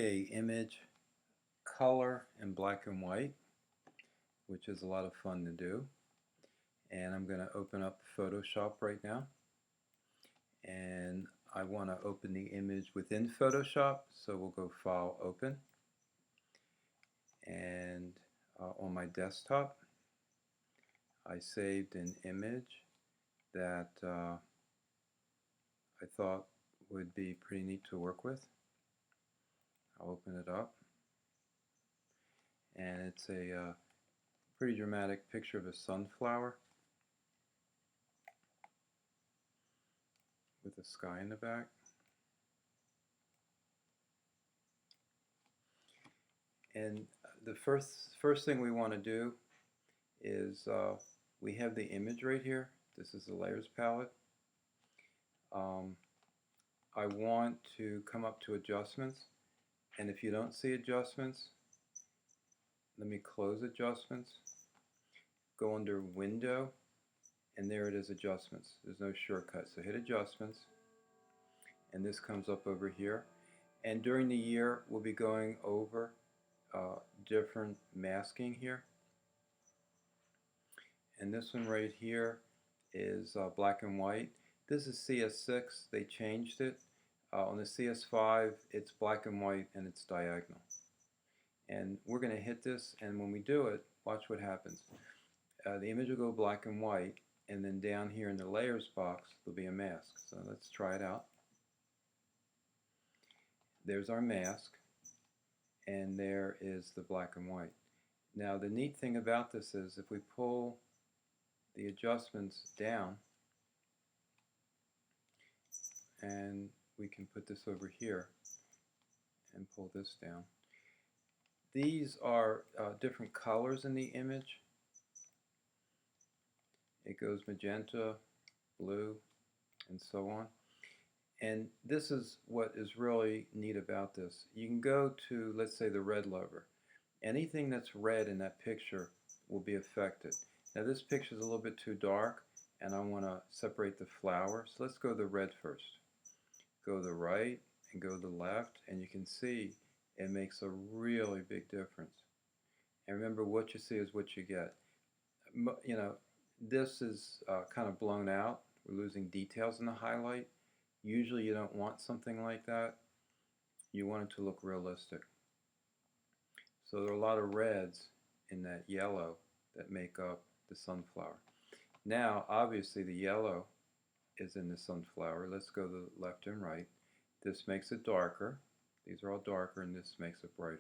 a image color in black and white, which is a lot of fun to do. And I'm going to open up Photoshop right now. And I want to open the image within Photoshop, so we'll go File, Open. And on my desktop, I saved an image that I thought would be pretty neat to work with. I'll open it up. And it's a pretty dramatic picture of a sunflower with the sky in the back. And the first thing we want to do is we have the image right here. This is the layers palette. I want to come up to adjustments, and if you don't see adjustments, let me close adjustments, go under window, and there it is, adjustments. There's no shortcut, so hit adjustments, and this comes up over here. And during the year we'll be going over different masking here. And this one right here is black and white. This is CS6, they changed it. On the CS5 it's black and white and it's diagonal. And we're going to hit this, and when we do it, watch what happens. The image will go black and white, and then down here in the layers box there'll be a mask. So let's try it out. There's our mask, and there is the black and white. Now the neat thing about this is if we pull the adjustments down, and we can put this over here and pull this down. These are different colors in the image. It goes magenta, blue, and so on. And this is what is really neat about this. You can go to, let's say, the red lever. Anything that's red in that picture will be affected. Now this picture is a little bit too dark, and I want to separate the flower. So let's go to the red first. Go to the right and go to the left, and you can see it makes a really big difference. And remember, what you see is what you get. You know, this is kind of blown out. We're losing details in the highlight. Usually you don't want something like that. You want it to look realistic. So there are a lot of reds in that yellow that make up the sunflower. Now, obviously the yellow is in the sunflower. Let's go to the left and right. This makes it darker. These are all darker, and this makes it brighter.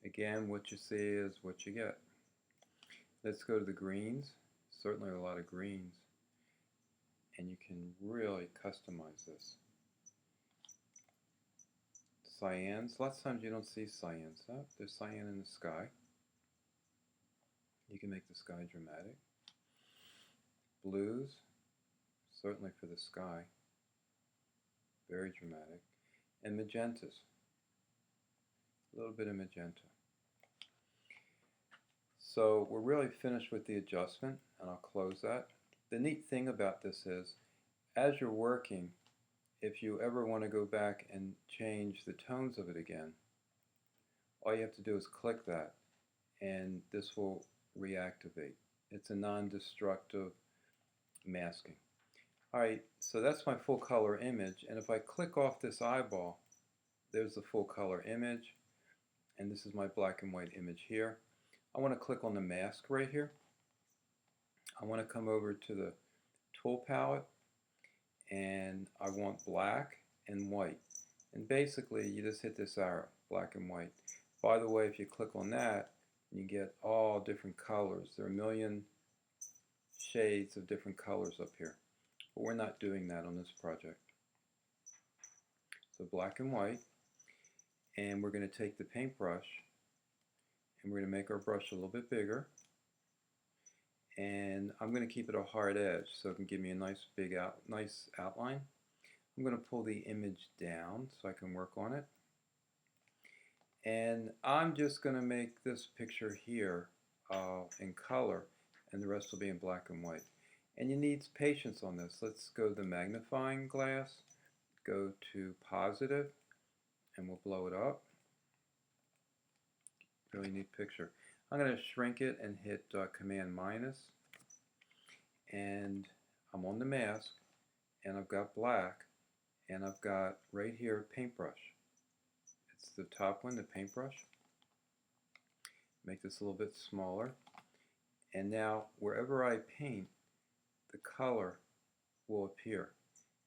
Again, what you see is what you get. Let's go to the greens. Certainly a lot of greens. And you can really customize this. Cyans. Lots of times you don't see cyans. Oh, there's cyan in the sky. You can make the sky dramatic. Blues. Certainly for the sky. Very dramatic. And magentas. A little bit of magenta. So we're really finished with the adjustment, and I'll close that. The neat thing about this is, as you're working, if you ever want to go back and change the tones of it again, all you have to do is click that, and this will reactivate. It's a non-destructive masking. Alright, so that's my full color image, and if I click off this eyeball, there's the full color image, and this is my black and white image here. I want to click on the mask right here. I want to come over to the tool palette, and I want black and white. And basically you just hit this arrow, black and white. By the way, if you click on that, you get all different colors. There are a million shades of different colors up here. But we're not doing that on this project. So black and white, and we're going to take the paintbrush, and we're going to make our brush a little bit bigger, and I'm going to keep it a hard edge so it can give me a nice big nice outline. I'm going to pull the image down so I can work on it, and I'm just going to make this picture here in color, and the rest will be in black and white. And you need patience on this. Let's go to the magnifying glass, go to positive, and we'll blow it up. Really neat picture. I'm going to shrink it and hit Command minus, and I'm on the mask, and I've got black, and I've got right here paintbrush. It's the top one, the paintbrush. Make this a little bit smaller, and now wherever I paint, the color will appear,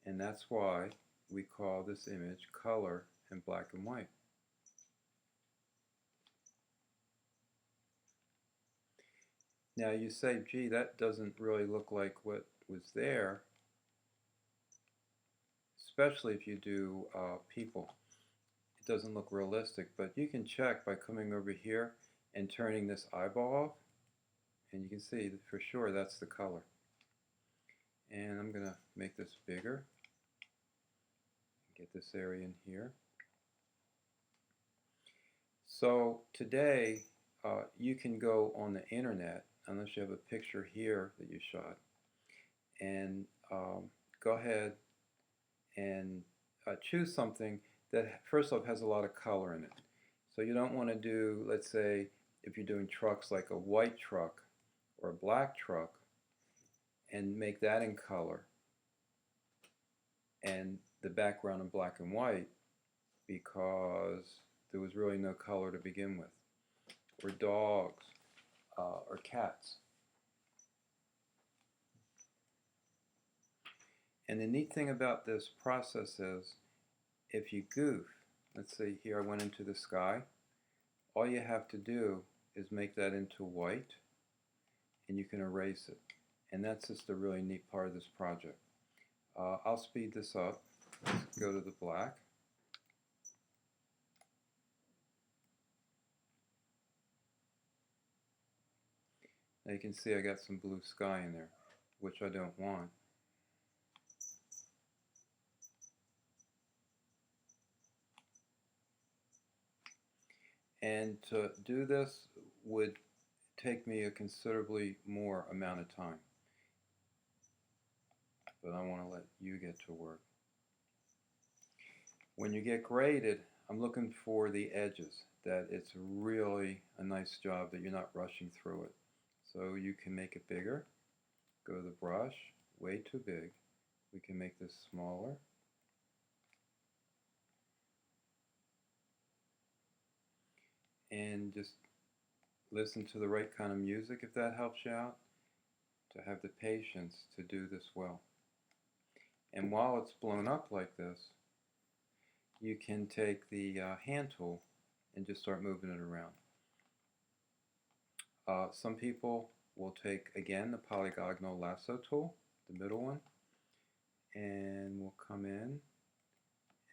and that's why we call this image color in black and white. Now you say, gee, that doesn't really look like what was there, especially if you do people. It doesn't look realistic, but you can check by coming over here and turning this eyeball off, and you can see that for sure that's the color. And I'm going to make this bigger, get this area in here. So today you can go on the internet, unless you have a picture here that you shot, and go ahead and choose something that first off has a lot of color in it. So you don't want to do, let's say, if you're doing trucks, like a white truck or a black truck, and make that in color and the background in black and white, because there was really no color to begin with, or dogs or cats. And the neat thing about this process is, if you goof, let's say here I went into the sky, all you have to do is make that into white, and you can erase it. And that's just a really neat part of this project. I'll speed this up. Let's go to the black. Now you can see I got some blue sky in there, which I don't want. And to do this would take me a considerably more amount of time. But I want to let you get to work. When you get graded, I'm looking for the edges, that it's really a nice job, that you're not rushing through it. So you can make it bigger. Go to the brush, way too big. We can make this smaller. And just listen to the right kind of music if that helps you out, to have the patience to do this well. And while it's blown up like this, you can take the hand tool and just start moving it around. Some people will take, again, the polygonal lasso tool, the middle one, and we'll come in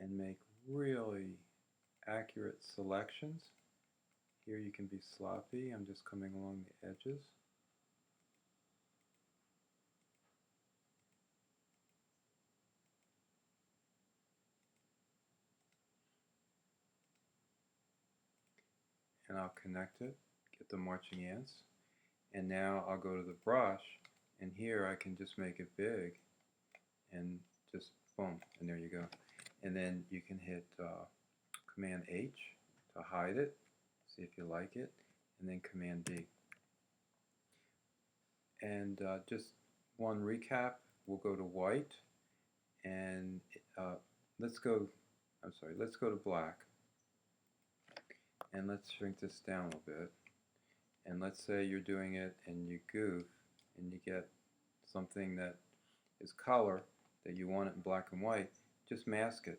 and make really accurate selections. Here you can be sloppy. I'm just coming along the edges. And I'll connect it, get the marching ants. And now I'll go to the brush, and here I can just make it big, and just boom, and there you go. And then you can hit Command H to hide it, see if you like it, and then Command D. And just one recap, we'll go to white, and let's go to black, and let's shrink this down a little bit. And let's say you're doing it and you goof and you get something that is color that you want it in black and white, just mask it.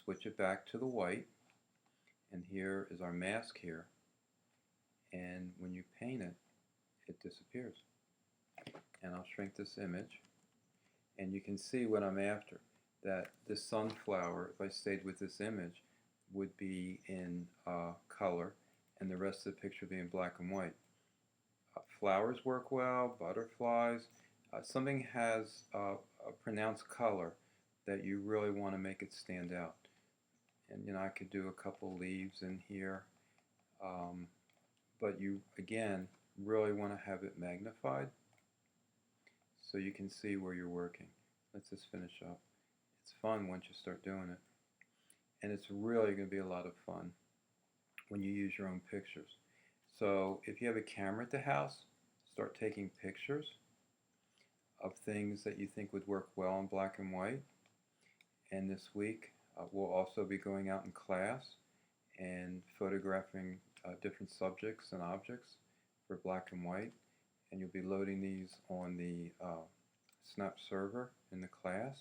Switch it back to the white, and here is our mask here. And when you paint it, it disappears. And I'll shrink this image, and you can see what I'm after, that this sunflower, if I stayed with this image, would be in color, and the rest of the picture would be in black and white. Flowers work well, butterflies. Something has a pronounced color that you really want to make it stand out. And I could do a couple leaves in here, but you again really want to have it magnified. so you can see where you're working. Let's just finish up. It's fun once you start doing it. And it's really going to be a lot of fun when you use your own pictures. So if you have a camera at the house, start taking pictures of things that you think would work well in black and white. And this week we'll also be going out in class and photographing different subjects and objects for black and white. And you'll be loading these on the Snap server in the class.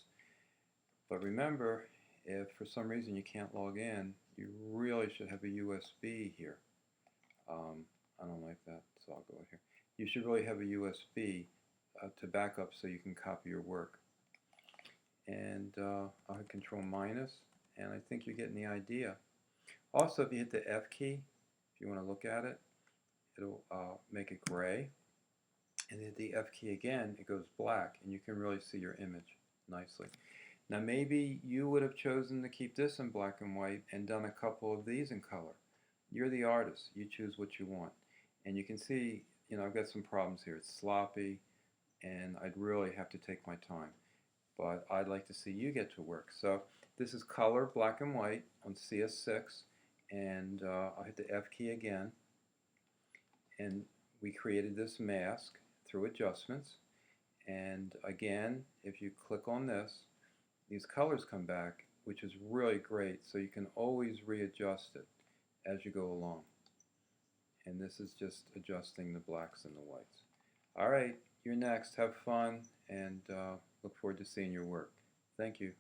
But remember, if for some reason you can't log in, you really should have a USB here. I don't like that, so I'll go here. You should really have a USB to back up so you can copy your work. And I'll hit Control minus, and I think you're getting the idea. Also, if you hit the F key, if you want to look at it, it'll make it gray. And hit the F key again, it goes black, and you can really see your image nicely. Now maybe you would have chosen to keep this in black and white and done a couple of these in color. You're the artist. You choose what you want. And you can see, I've got some problems here. It's sloppy, and I'd really have to take my time. But I'd like to see you get to work. So this is color, black and white on CS6, and I'll hit the F key again. And we created this mask through adjustments. And again, if you click on this, these colors come back, which is really great, so you can always readjust it as you go along. And this is just adjusting the blacks and the whites. All right, you're next. Have fun, and look forward to seeing your work. Thank you.